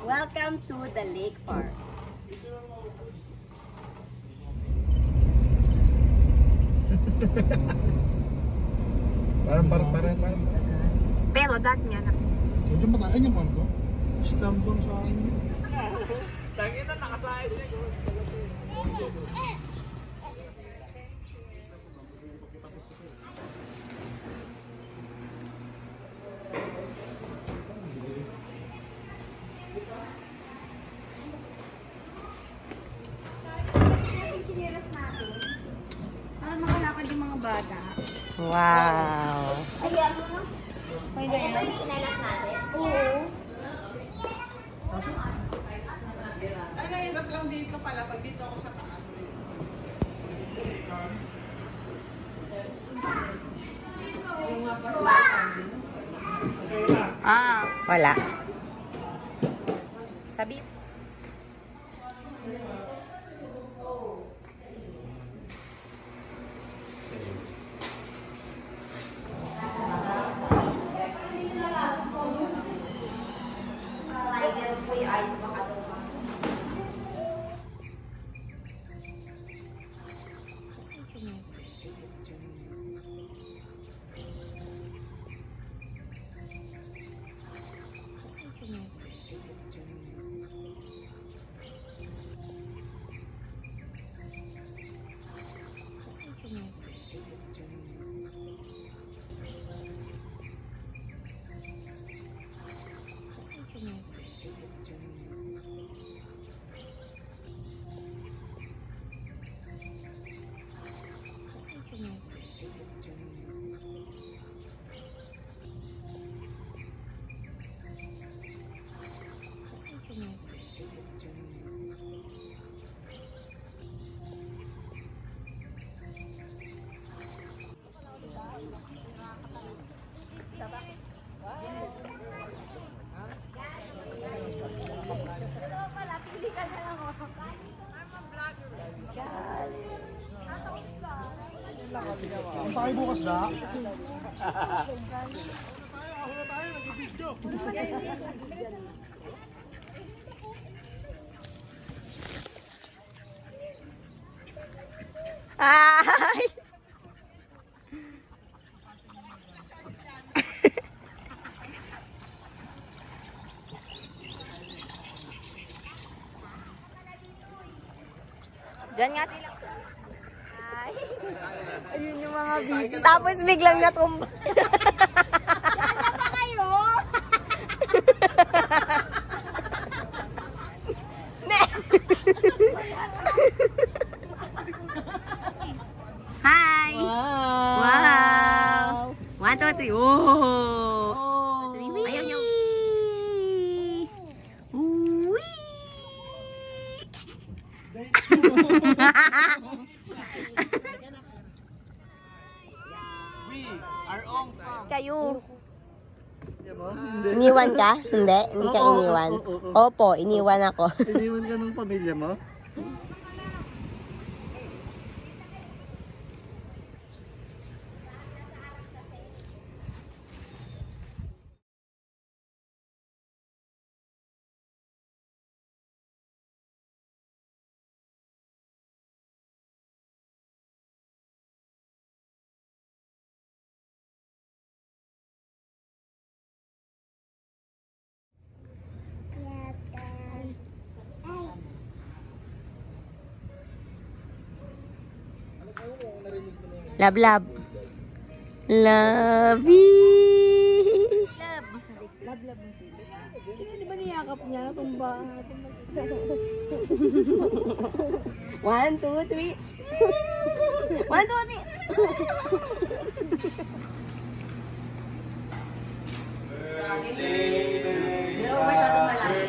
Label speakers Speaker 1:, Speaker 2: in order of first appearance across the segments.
Speaker 1: Welcome to the lake park.
Speaker 2: Parang.
Speaker 1: Pero dat niya na.
Speaker 3: Medyo mataas niya man to. Slam down sa akin niya.
Speaker 2: Lagi na nakasayas niya.
Speaker 1: Para makalakad yung mga bata.
Speaker 4: Wow!
Speaker 1: Ayan mo na. Pwede yan. Ito yung sinalas natin? Oo.
Speaker 2: Ay, nahirap lang dito pala. Pag dito ako sa taas.
Speaker 4: Wala. Sabi.
Speaker 3: Ang tayo bukas na.
Speaker 4: Ay! Diyan nga sila. Ay. Ayun yung mga baby. Tapos biglang natumba. Ano pa kayo? Ne. Hi! Wow! Wow! 1, 2, 3. Oh! Ayaw niyo. Kayo. Iniwan ka? Hindi? Hindi ka iniwan? Opo, iniwan ako.
Speaker 3: Iniwan ka ng pamilya mo?
Speaker 4: Love, love. Lovey.
Speaker 1: Love mo sila. Kaya di ba niyakap niya? Natumba.
Speaker 4: 1, 2, 3. 1, 2, 3.
Speaker 1: Hindi mo masyadong malaki.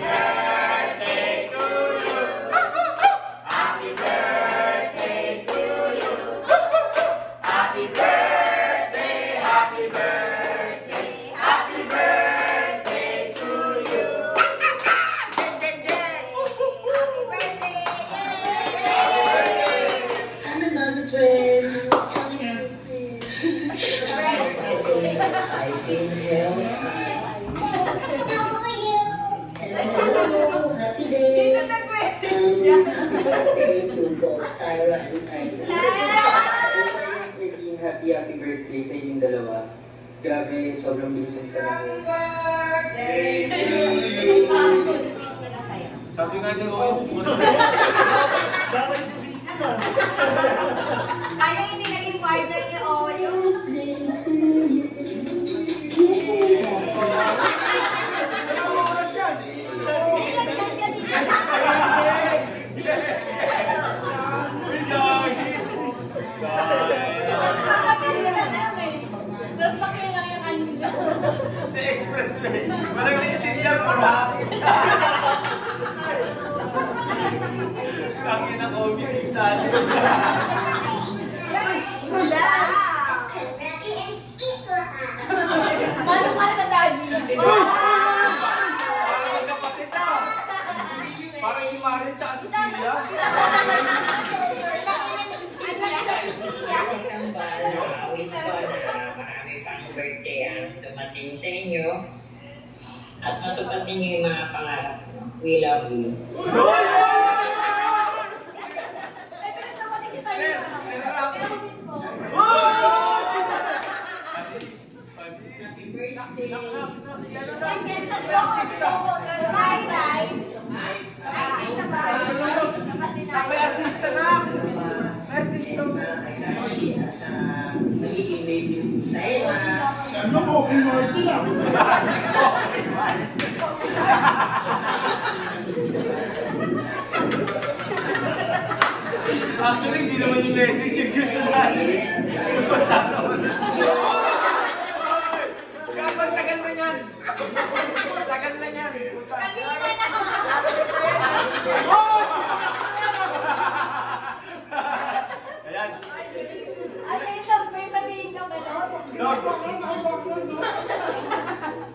Speaker 5: today. Birthday to both Syra and Simon.
Speaker 6: Happy birthday sa inyong dalawa. Grabe, sobrang bilis yung panahon.
Speaker 5: Birthday to you.
Speaker 3: Sabi nga din ako. Dapat si Vicky na.
Speaker 4: Sayang hindi naging partner niya, Oyo.
Speaker 3: Sa expressway. Walang naiintindihan ko lahat. Kami na COVID sa atin.
Speaker 4: Paano ka sa daddy?
Speaker 3: Parang magkapatid na. Parang si Marin tsaka si Sia.
Speaker 7: Marami pang birthday ang dumating sa inyo at matupad ninyo yung mga pangarap mo. We love you.
Speaker 3: May artista na! May artista na!
Speaker 7: Sa magiging baby sa iyo.
Speaker 3: Ano ko? May Marty na! Actually, hindi naman yung message yung gusto natin. Kapag tagal na yan! Tagal na yan! Ayan.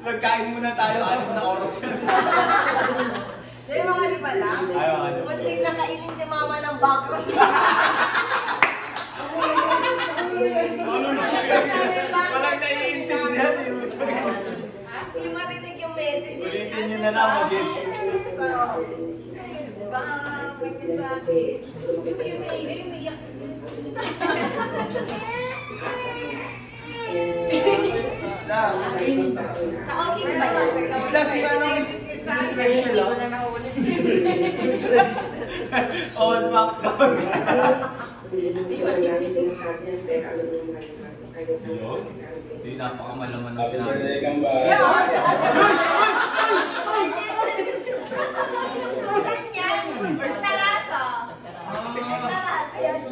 Speaker 3: Nagkain muna tayo, 6 na oras yan.
Speaker 2: Yung mga lima lang.
Speaker 3: Ayaw.
Speaker 4: Munting nakainin si mama ng background.
Speaker 3: Walang naiintindihan eh.
Speaker 4: Hindi marinig yung message.
Speaker 3: Ulitin nyo na lang, mag-get.
Speaker 5: Kasi,
Speaker 3: Isla.
Speaker 4: Sa office ba yan?
Speaker 3: Isla, si ano is special ah. On McDonald.
Speaker 5: hindi ko namin sinasabi yan, pero alam mo naman kayo
Speaker 3: Hindi, napakamalaman ng sinabi.
Speaker 4: Ganyan. Tarasa. Tarasa yan.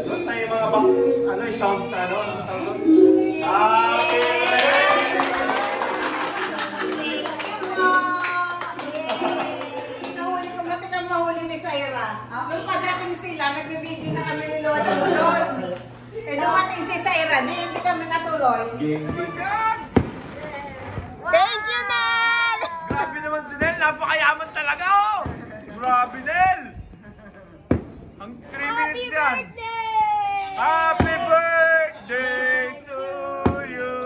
Speaker 3: Doon tayo mga bang, ano, sound, ano, ano tawag doon? Happy
Speaker 2: Nahuli ko, ba't ikaw mahuli ni Syra? Nung padating sila, nagbe-video na kami ni Lola doon. Eh, dumating si Syra, hindi kami natuloy.
Speaker 3: Game.
Speaker 4: Thank you, Nel!
Speaker 3: Grabe naman si Nel, napakayaman talaga oh! Grabe Nel! Ang 3 minutes yan! Happy birthday to you!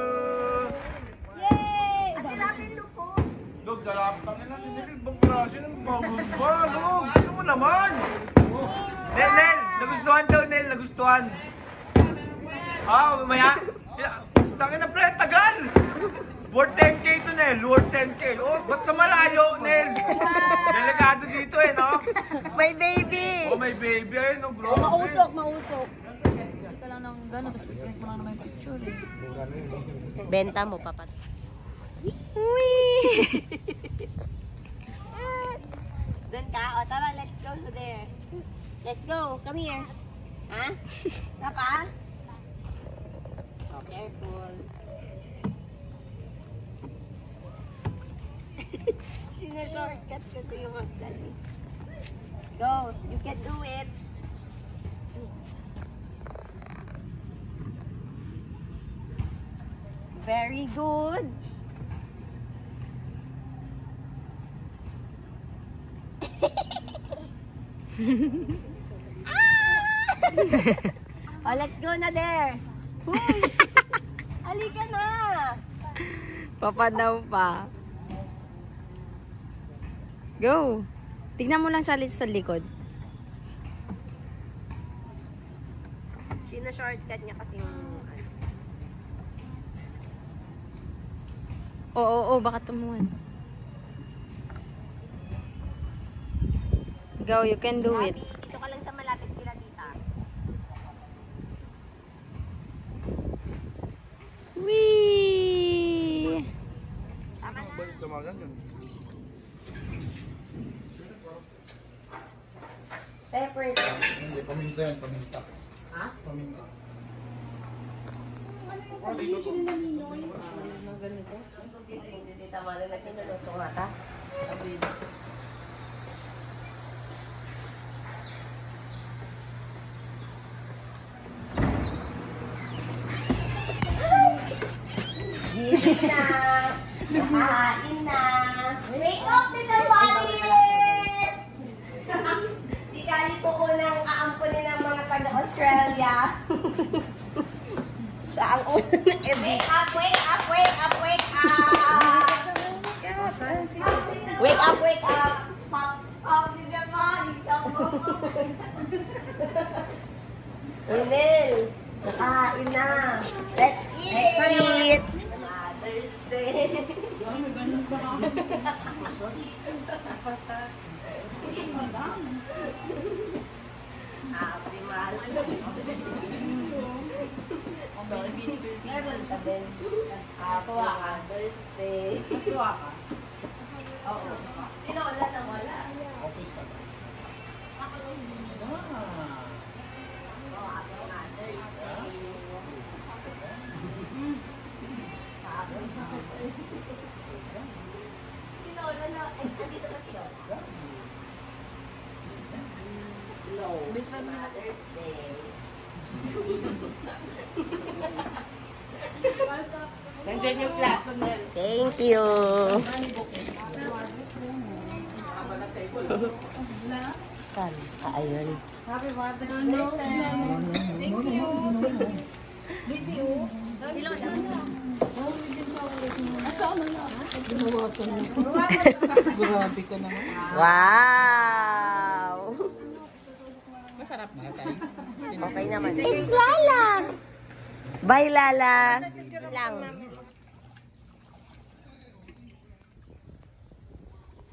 Speaker 4: Yay! At natin lupo.
Speaker 3: Dog, sarap kang ina si Nel, ibang klase ng bagong ba? Ano mo naman? Nel, nagustuhan daw Nel, nagustuhan. Mamaya? Tangin na pre, tagal! Worth 10k to Nel, worth 10k. Oh, ba't sa malayo, Nel? Delikado dito eh, no?
Speaker 4: May baby!
Speaker 3: Oh, may baby eh, no? Grabe.
Speaker 8: Mausok. Hindi ka lang ng gano'n, tapos piprint mo lang naman yung picture eh.
Speaker 4: Benta mo, papat. Doon ka? O, tara, let's go to there. Let's go. Come here. Ha? Papa? Oh, careful. Sina-shortcut kasi yung magdali. Go. You can do it. Very good. Oh, let's go na there. Halika na. Papadaw pa. Go. Tignan mo lang sa likod. Sino-shortcut niya kasi yung Oo, baka tumuhan. Go, you can do it. Dito ka lang sa malapit kila tita. Wee! Tama na. Pepper.
Speaker 9: Hindi, paminta yan, paminta.
Speaker 4: Ha?
Speaker 9: Paminta.
Speaker 4: Hindi tama na nakinuluto nga ka. Gising na! Kain na! Wake up, little Walis! Si Kali po unang aampunin ng mga taga-Australia. Siya ang unang
Speaker 2: Wake up, wake up, wake up, wake up!
Speaker 4: Wake up, wake up!
Speaker 2: Pop, pop, di the body, so
Speaker 4: Unel, nakain na. Let's eat! Mother's Day. Happy Mother's Day. Meron ka din. Happy Mother's Day.
Speaker 2: Natuwa ka?
Speaker 4: Oo. Sino wala na wala?
Speaker 9: Office na.
Speaker 4: Mother's Day.
Speaker 2: Nandiyan yung plato na.
Speaker 4: Thank you. Saan? Ayun.
Speaker 2: Happy Mother's Day. Thank you. Baby, oh. Sila na. Grabe ka naman.
Speaker 4: Wow!
Speaker 2: Masarap na tayo.
Speaker 4: Okay naman. It's Lala! Bye, Lala! Lang.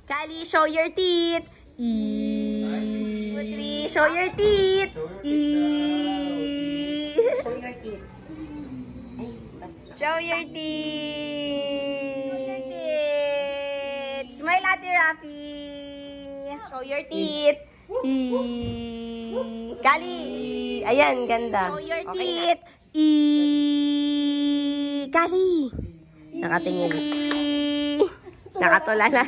Speaker 4: Kali, show your teeth! Eee! Show your teeth! Eee! Show your teeth. Show your teeth! Smile, Ate Rafi! Show your teeth! Eee! Kali! Ayan, ganda. Show your teeth! Eee! Kali! Nakatingin. Nakatulalan.